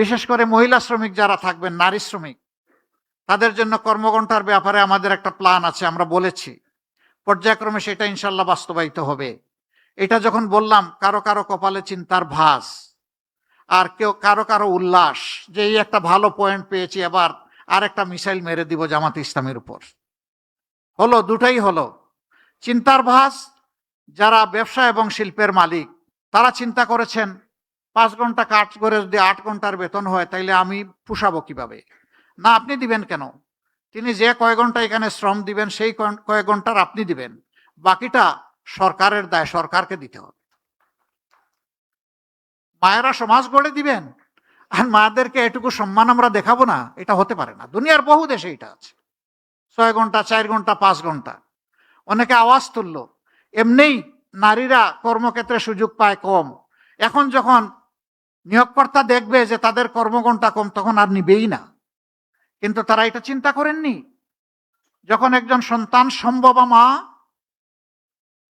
বিশেষ করে মহিলা শ্রমিক যারা থাকবেন, নারী শ্রমিক, তাদের জন্য কর্মঘণ্টার ব্যাপারে আমাদের একটা প্ল্যান আছে, আমরা বলেছি। পর্যায়ক্রমে সেটা ইনশাল্লাহ বাস্তবায়িত হবে। এটা যখন বললাম, কারো কারো কপালে চিন্তার ভাঁজ, আর কেউ কারো কারো উল্লাস যে এই একটা ভালো পয়েন্ট পেয়েছি, এবার আর একটা মিসাইল মেরে দিব জামাত ইসলামের উপর। হলো, দুটাই হলো। চিন্তার ভাঁজ, যারা ব্যবসা এবং শিল্পের মালিক তারা চিন্তা করেছেন 5 ঘন্টা কাজ করে যদি 8 ঘন্টার বেতন হয় তাইলে আমি পুষাবো কিভাবে? না, আপনি দিবেন কেন? তিনি যে কয় ঘন্টা এখানে শ্রম দিবেন সেই কয়েক ঘন্টার আপনি দিবেন, বাকিটা সরকারের দায়, সরকারকে দিতে হবে। মায়েরা সমাজ গড়ে দিবেন আর মায়েদেরকে এটুকু সম্মান আমরা দেখাবো না? এটা হতে পারে না। দুনিয়ার বহু দেশে এটা আছে। 6 ঘন্টা, 4 ঘন্টা, 5 ঘন্টা। অনেকে আওয়াজ তুলল, এমনিই নারীরা কর্মক্ষেত্রে সুযোগ পায় কম, এখন যখন নিয়োগকর্তা দেখবে যে তাদের কর্মঘণ্টা কম তখন আর নিবেই না। কিন্তু তারা এটা চিন্তা করেননি, যখন একজন সন্তান সম্ভবা মা,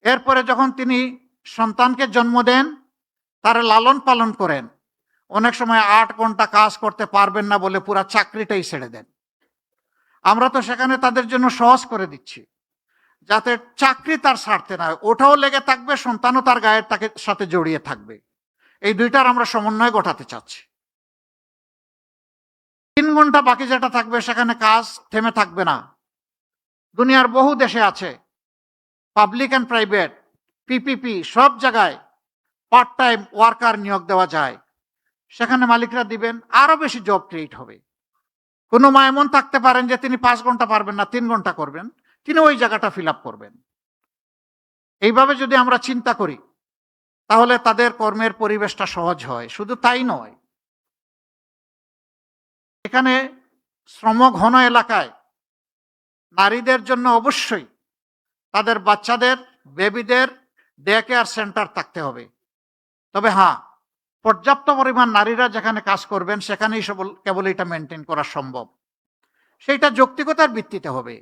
এরপরে যখন তিনি সন্তানকে জন্ম দেন, তারা লালন পালন করেন, অনেক সময় 8 ঘন্টা কাজ করতে পারবেন না বলে পুরা চাকরিটাই ছেড়ে দেন। আমরা তো সেখানে তাদের জন্য সহজ করে দিচ্ছি, যাতে চাকরি তার ছাড়তে না হয়, ওটাও লেগে থাকবে, সন্তানও তার গায়ের তাকে সাথে জড়িয়ে থাকবে। এই দুইটার আমরা সমন্বয় ঘটাতে চাচ্ছি। 3 ঘন্টা বাকি যেটা থাকবে সেখানে কাজ থেমে থাকবে না। দুনিয়ার বহু দেশে আছে, পাবলিক অ্যান্ড প্রাইভেট, পিপিপি, সব জায়গায় পার্ট টাইম ওয়ার্কার নিয়োগ দেওয়া যায়। সেখানে মালিকরা দিবেন, আরো বেশি জব ক্রিয়েট হবে। কোনো মা এমন থাকতে পারেন যে তিনি 5 ঘন্টা পারবেন না, 3 ঘন্টা করবেন, তিনি ওই জায়গাটা ফিল আপ করবেন। এইভাবে যদি আমরা চিন্তা করি তাহলে তাদের কর্মের পরিবেশটা সহজ হয়। শুধু তাই নয়, এখানে শ্রমঘন এলাকায় নারীদের জন্য অবশ্যই তাদের বাচ্চাদের, বেবিদের ডে কেয়ার সেন্টার থাকতে হবে। তবে হ্যাঁ, পর্যাপ্ত পরিমাণ নারীরা যেখানে কাজ করবেন সেখানেই কেবল এটা মেনটেন করা সম্ভব। সেইটা যৌক্তিকতার ভিত্তিতে হবে।